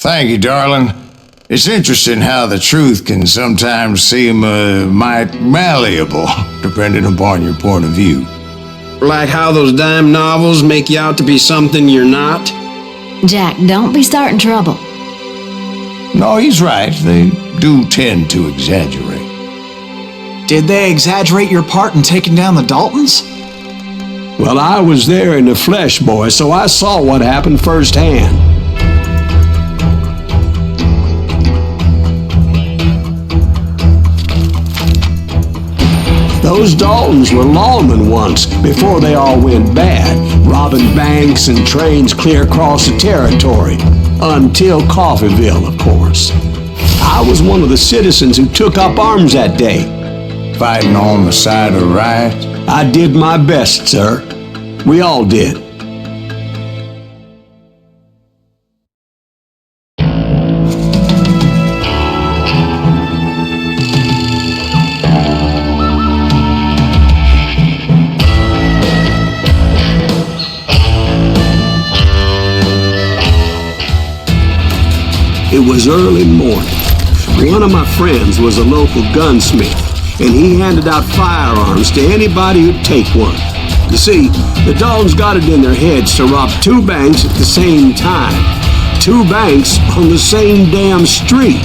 Thank you, darling. It's interesting how the truth can sometimes seem might malleable, depending upon your point of view. Like how those dime novels make you out to be something you're not? Jack, don't be starting trouble. No, he's right. They do tend to exaggerate. Did they exaggerate your part in taking down the Daltons? Well, I was there in the flesh, boy, so I saw what happened firsthand. Those Daltons were lawmen once, before they all went bad, robbing banks and trains clear across the territory. Until Coffeeville, of course. I was one of the citizens who took up arms that day. Fighting on the side of right? I did my best, sir. We all did. It was early morning. One of my friends was a local gunsmith, and he handed out firearms to anybody who'd take one. You see, the Daltons got it in their heads to rob 2 banks at the same time. 2 banks on the same damn street.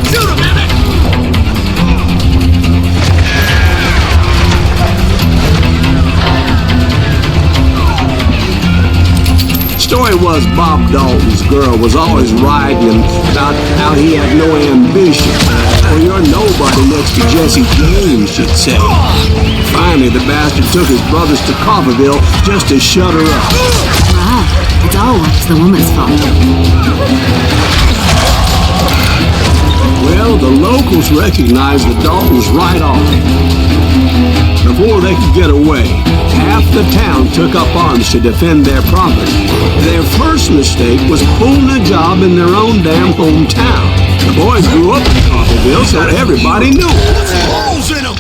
Shoot him, Emmett! Story was Bob Dalton's girl was always riding him about how he had no ambition. Well, you're nobody next to Jesse James, she'd say. Finally, the bastard took his brothers to Coffeeville just to shut her up. Right. It's always the woman's fault. Well, the locals recognized the Daltons right off. Before they could get away, half the town took up arms to defend their property. Their first mistake was pulling a job in their own damn hometown. The boys grew up in Coffeeville, so everybody knew. Holes in them!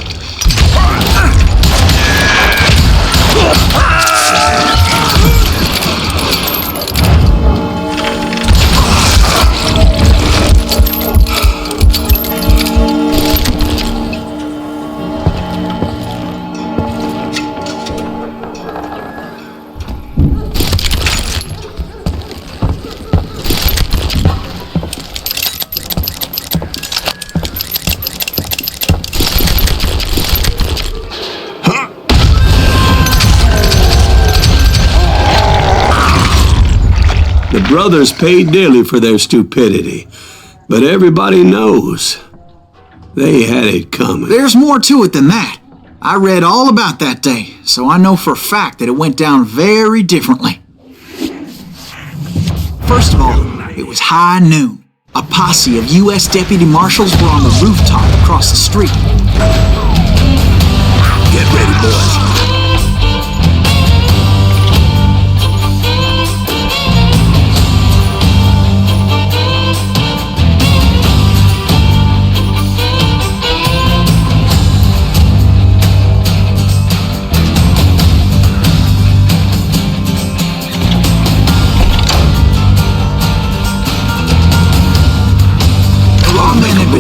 The brothers paid dearly for their stupidity, but everybody knows they had it coming. There's more to it than that. I read all about that day, so I know for a fact that it went down very differently. First of all, it was high noon. A posse of U.S. deputy marshals were on the rooftop across the street. Get ready, boys.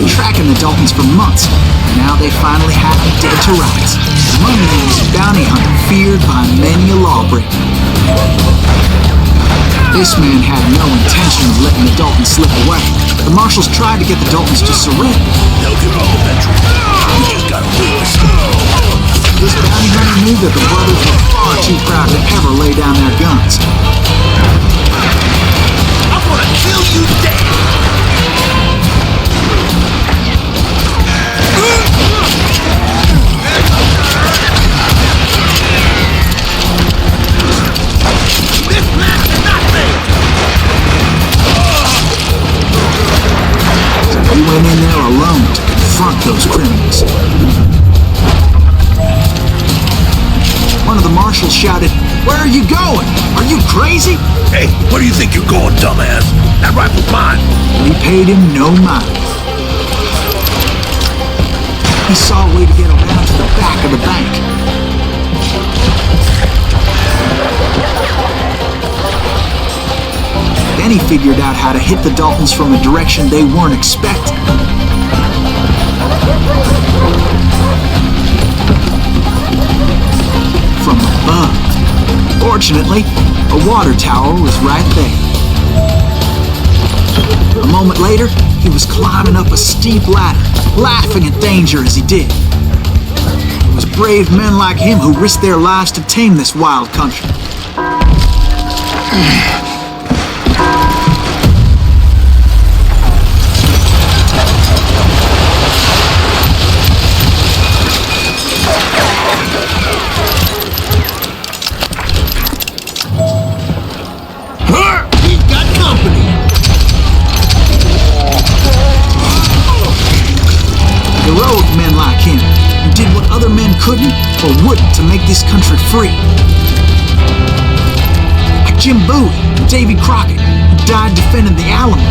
Tracking the Daltons for months, and now they finally had them dead to rights. The money man was a bounty hunter feared by many a lawbreaker. This man had no intention of letting the Daltons slip away. The marshals tried to get the Daltons to surrender. They'll get all the truth. You just gotta lose. This bounty hunter knew that the brothers were far too proud to ever lay down their guns. I'm gonna kill you dead! He went in there alone to confront those criminals. One of the marshals shouted, "Where are you going? Are you crazy?" Hey, where do you think you're going, dumbass? That rifle's mine. He paid him no mind. He saw a way to get around to the back of the bank. Then he figured out how to hit the Daltons from a direction they weren't expecting. From above. Fortunately, a water tower was right there. A moment later, he was climbing up a steep ladder, laughing at danger as he did. It was brave men like him who risked their lives to tame this wild country. Heroic men like him, who did what other men couldn't or wouldn't to make this country free. Like Jim Bowie and Davy Crockett, who died defending the Alamo.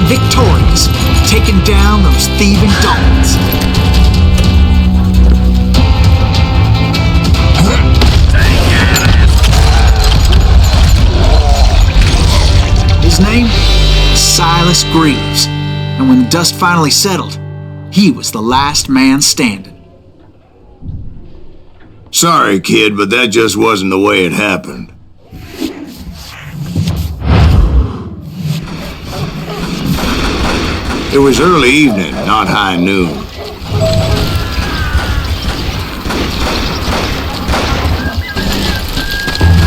Victorious, taking down those thieving Daltons. His name was Silas Greaves, and when the dust finally settled, he was the last man standing. Sorry, kid, but that just wasn't the way it happened. It was early evening, not high noon.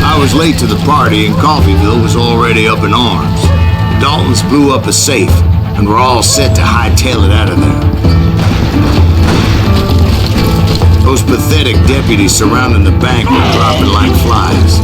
I was late to the party and Coffeyville was already up in arms. The Daltons blew up a safe and were all set to hightail it out of there. Those pathetic deputies surrounding the bank were dropping like flies.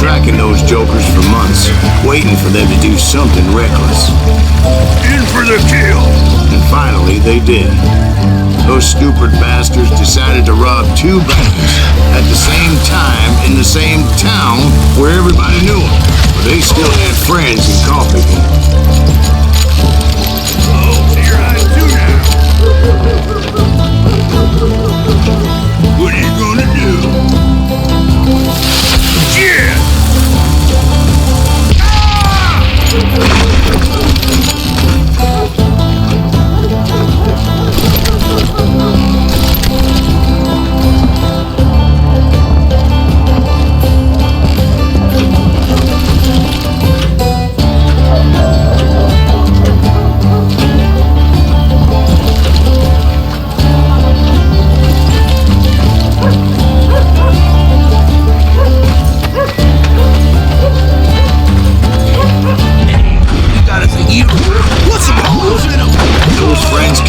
Tracking those jokers for months, waiting for them to do something reckless. In for the kill! And finally, they did. Those stupid bastards decided to rob two banks at the same time in the same town where everybody knew them. But they still had friends in Coffeyville. Oh, here I do now!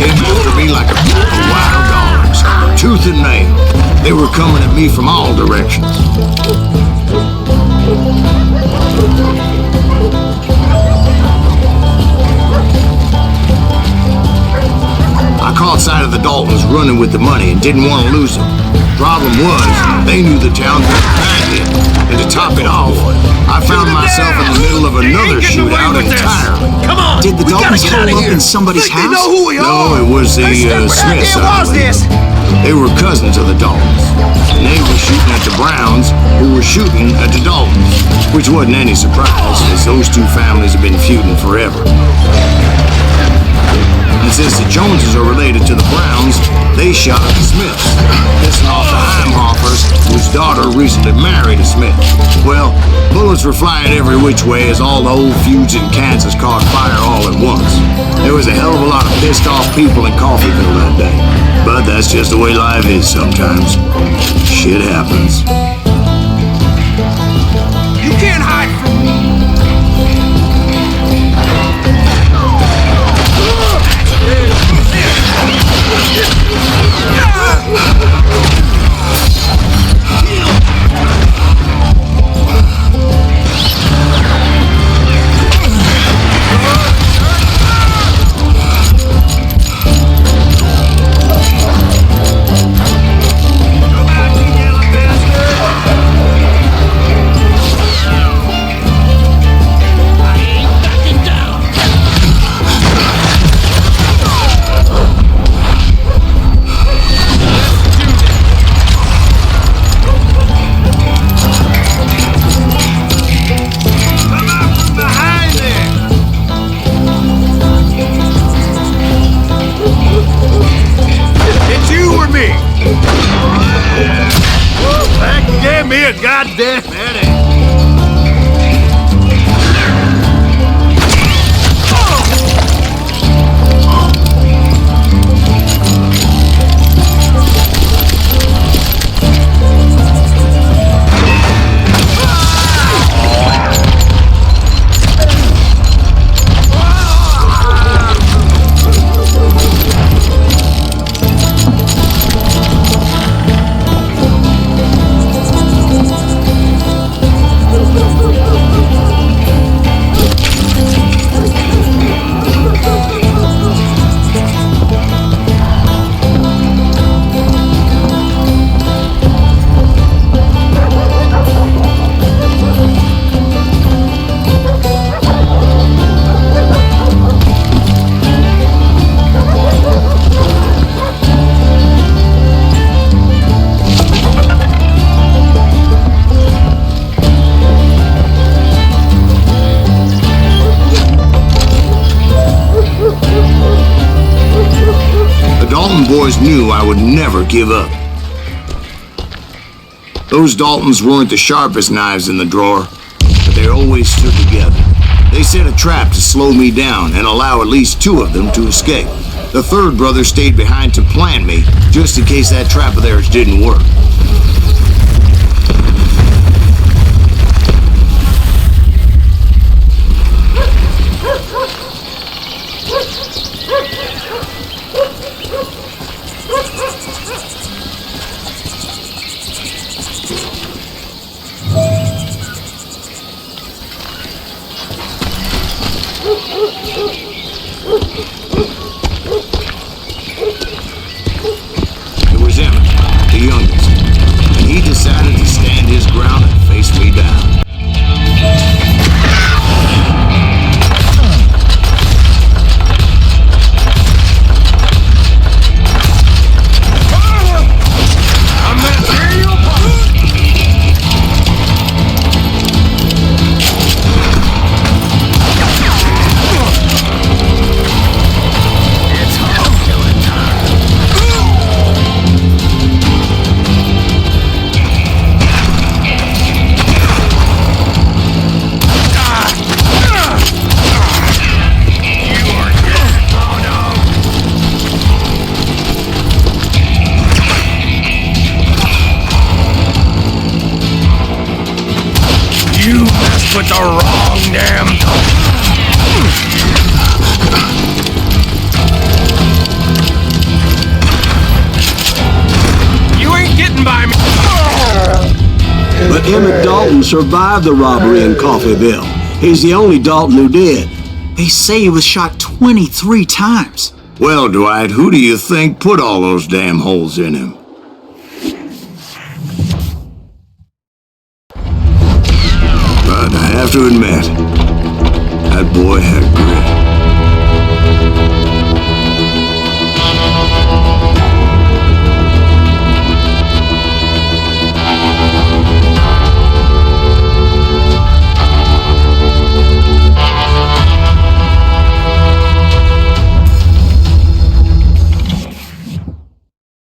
came after me like a pack of wild dogs, tooth and nail. They were coming at me from all directions. I caught sight of the Daltons running with the money and didn't want to lose them. Problem was, they knew the town better than I did. And to top it off, I found myself in the middle of another shootout entirely. Come on! Did the Daltons hole up in somebody's house? They know who we are! No, it was the Smiths, I believe. They were cousins of the Daltons. And they were shooting at the Browns, who were shooting at the Daltons. Which wasn't any surprise, as those two families have been feuding forever. And since the Joneses are related to the Browns, they shot at the Smiths, pissing off the Heimhoffers, whose daughter recently married a Smith. Well, bullets were flying every which way as all the old feuds in Kansas caught fire all at once. There was a hell of a lot of pissed off people in Coffeyville that day. But that's just the way life is sometimes. Shit happens. You can't hide from me! Goddamn headache. Boys knew I would never give up. Those Daltons weren't the sharpest knives in the drawer, but they always stood together. They set a trap to slow me down and allow at least two of them to escape. The third brother stayed behind to plant me, just in case that trap of theirs didn't work. With the wrong damn Emmett Dalton survived the robbery in Coffeyville. He's the only Dalton who did. They say he was shot 23 times. Well, Dwight, who do you think put all those damn holes in him? But I have to admit, that boy had grit.